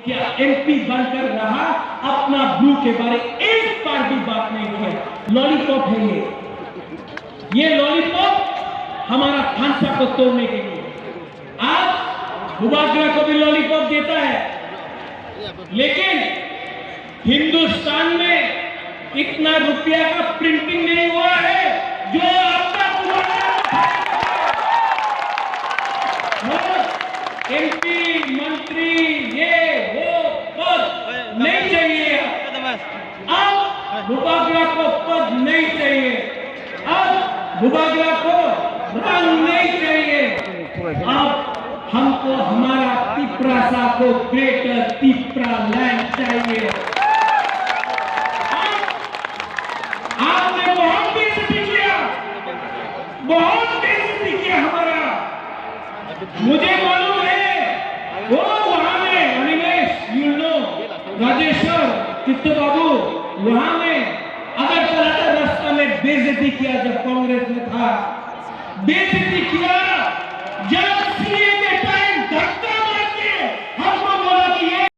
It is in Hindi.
क्या एमपी बनकर रहा, अपना ब्लू के बारे एक बार भी बात नहीं किया। लॉलीपॉप है ये लॉलीपॉप हमारा खांसा को तोड़ने के लिए। आज भूभाग्रा को भी लॉलीपॉप देता है, लेकिन हिंदुस्तान में इतना रुपया का प्रिंटिंग नहीं हुआ है जो आपका एमपी मंत्री ये वो पद नहीं चाहिए। अब भूभाग्रा को पद नहीं चाहिए, अब भूभाग्रा को रंग नहीं चाहिए, अब हमको हमारा तिपरासा को ग्रेटर तिपरा लैंड चाहिए। आपने बहुत बेइज्जती किया, बहुत बेइज्जती किया हमारा। मुझे मालूम है वो वहां में अनिमेश यू नो राजेश्वर चित्तू बाबू वहां में अगर चलाता रास्ता में बेइज्जती किया, जब कांग्रेस में था बेइज्जती किया, जब